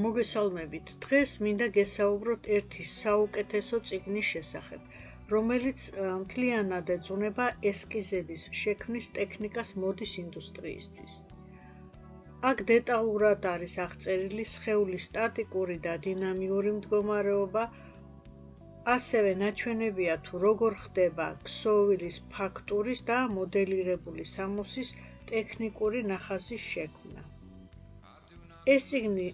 მოგესალმებით. დღეს მინდა გესაუბროთ ერთი საუკეთესო წიგნის შესახებ, რომელიც მთლიანად ეძღვნება ესკიზების შექმნის ტექნიკას მოდის ინდუსტრიისთვის. აქ დეტალურად არის აღწერილი სხეულის სტატიკური და დინამიური მდგომარეობა, ასევე ნაჩვენებია თუ როგორ ხდება ქსოვილის ფაქტურის და მოდელირებული სამოსის ტექნიკური ნახაზის შექმნა. ეს წიგნი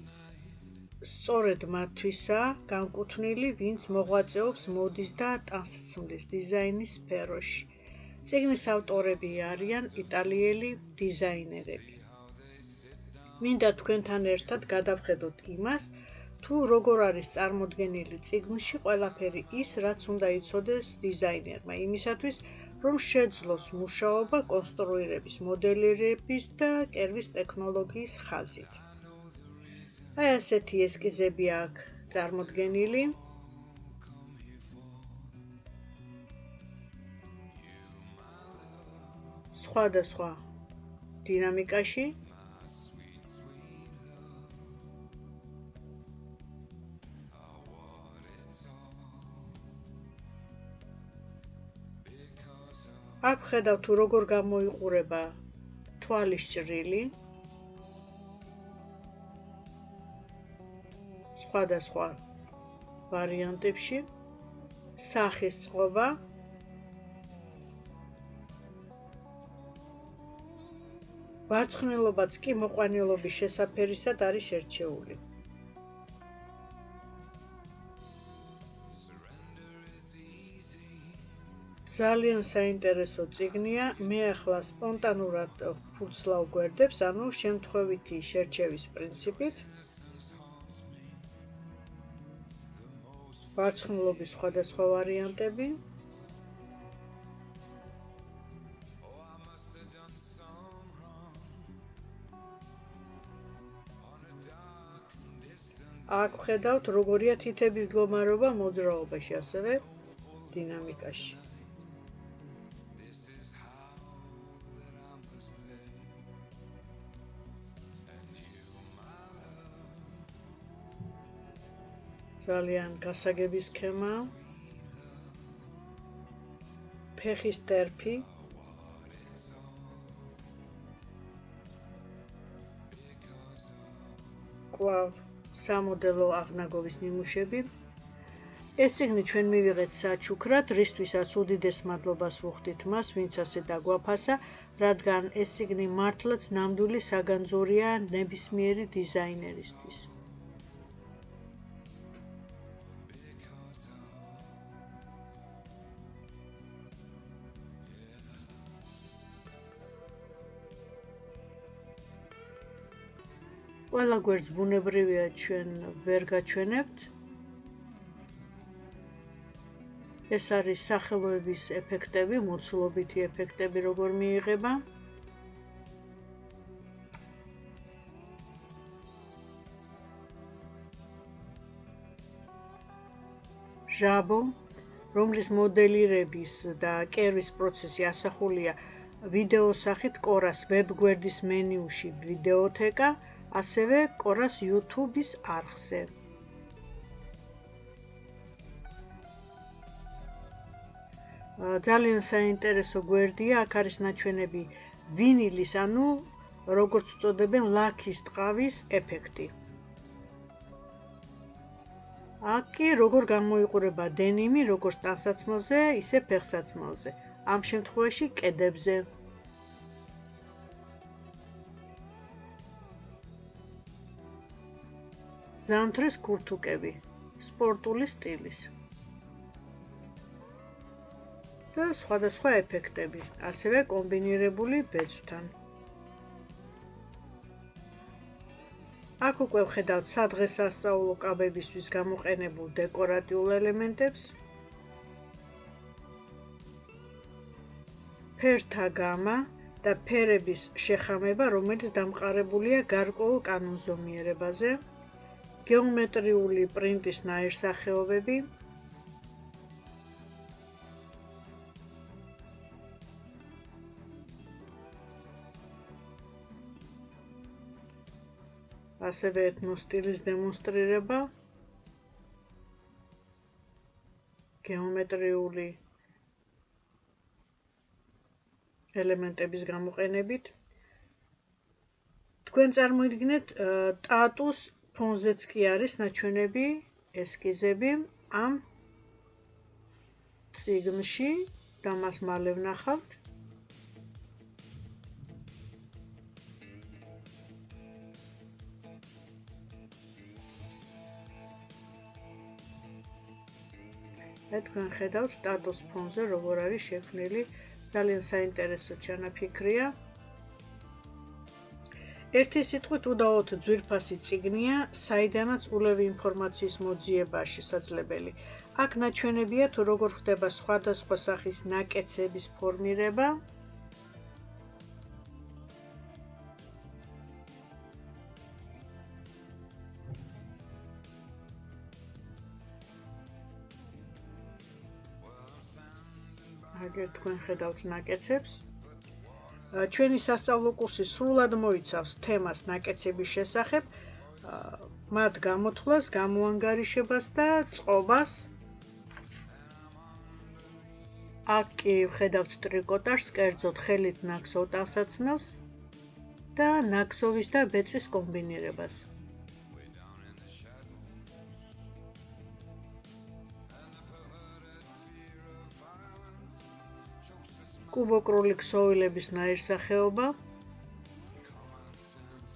სწორედ მათთვისაა განკუთვნილი, ვინც მოღვაწეობს მოდის და ტანსაცმლის დიზაინის სფეროში. წიგნის ავტორები არიან იტალიელი დიზაინერები. მინდა თქვენთან ერთად გადავხედოთ იმას, თუ როგორ არის წარმოდგენილი წიგნში ყველაფერი ის, რაც უნდა იცოდეს დიზაინერმა, იმისათვის, რომ შეძლოს მუშაობა კონსტრუირების, მოდელირების და კერვის ტექნოლოგიის ხაზით. აი ასეთი ესკიზები აქ წარმოდგენილი. სხვადასხვა დინამიკაში. აქ ხედავ თუ როგორ გამოიყურება თვალის ჭრილი. სხვადასხვა ვარიანტებში, სახის წყობა, ვარცხნილობაც კი მოყვანილობის შესაფერისად არის შერჩეული. ძალიან საინტერესო წიგნია, მე ახლა სპონტანურად ვფურცლავ გვერდებს, ანუ შემთხვევითი შერჩევის პრინციპით. ვარცხნილობის სხვადასხვა ვარიანტები. აქ ვხედავთ როგორია თითების მდგომარეობა მოძრაობაში, ასევე დინამიკაში. ძალიან გასაგები სქემა, ფეხის ტერფი, კვლავ სამოდელო აღნაგობის ნიმუშები. ეს წიგნი ჩვენ მივიღეთ საჩუქრად, რისთვისაც უდიდეს მადლობას ვუხდით მას, ვინც ასე დაგვაფასა, რადგან ეს წიგნი მართლაც ნამდვილი საგანძურია ნებისმიერი დიზაინერისთვის. ყველა გვერდს ბუნებრივია ჩვენ ვერ გაჩვენებთ. ეს არის სახელოების ეფექტები, მოცულობითი ეფექტები როგორ მიიღება. ჟაბო, რომლის მოდელირების და კერვის პროცესი ასახულია ვიდეოს სახით კორას ვებ-გვერდის მენიუში ვიდეოთეკა, ასევე კორას YouTube-ის არხზე. ძალიან საინტერესო გვერდია, აქ არის ნაჩვენები ვინილის, ანუ როგორც უწოდებენ ლაქის ტყავის ეფექტი. აქ კი როგორ გამოიყურება დენიმი, როგორც ტანსაცმელზე, ისე ფეხსაცმელზე, ამ შემთხვევაში კედებზე. ზამთრის ქურთუკები, სპორტული სტილის და სხვადასხვა ეფექტები, ასევე კომბინირებული ბეწვთან. აქ უკვე ვხედავთ სადღესასწაულო კაბებისთვის გამოყენებულ დეკორატიულ ელემენტებს, ფერთა გამა და ფერების შეხამება, რომელიც დამყარებულია გარკვეულ კანონზომიერებაზე, გეომეტრიული პრინტის ნაირსახეობები, ასევე ეთნოსტილის დემონსტრირება, გეომეტრიული ელემენტების გამოყენებით. თქვენ წარმოიდგინეთ, ტატუს ფონზეც კი არის ნაჩვენები ესკიზები ამ წიგნში და მას მალე ვნახავთ. თქვენ ხედავთ ტატუს ფონზე როგორ არის შექმნილი, ძალიან საინტერესო ჩანაფიქრია. ერთი სიტყვით უდაოდ ძვირფასი წიგნია, საიდანაც ულევი ინფორმაციის მოძიებაა შესაძლებელი. აქ ნაჩვენებია თუ როგორ ხდება სხვადასხვა სახის ნაკეცების ფორმირება. აგერ თქვენ ხედავთ ნაკეცებს. ჩვენი სასწავლო კურსი სრულად მოიცავს თემას ნაკეცების შესახებ, მათ გამოთვლას, გამოანგარიშებას და წყობას. აქ კი ხედავთ ტრიკოტაჟს, კერძოდ ხელით ნაქსოვ ტანსაცმელს და ნაქსოვის და ბეწვის კომბინირებას. კუბოკრული ქსოვილების ნაირსახეობა,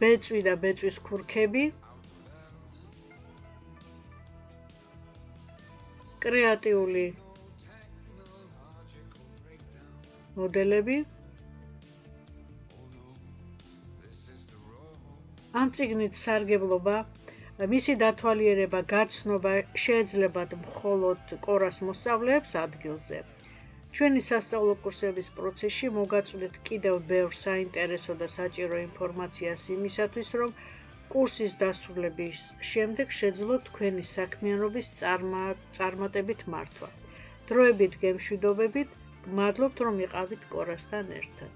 ბეწვი და ბეწვის ქურქები, კრეატიული მოდელები. ამ წიგნით სარგებლობა, მისი დათვალიერება, გაცნობა შეეძლებათ მხოლოდ კორას მოსწავლეებს ადგილზე. ჩვენი სასწავლო კურსების პროცესში მოგაწვდით კიდევ ბევრ საინტერესო და საჭირო ინფორმაციას იმისათვის, რომ კურსის დასრულების შემდეგ შეძლოთ თქვენი საქმიანობის წარმატებით მართვა. დროებით გემშვიდობებით, გმადლობთ, რომ იყავით კორასთან ერთად.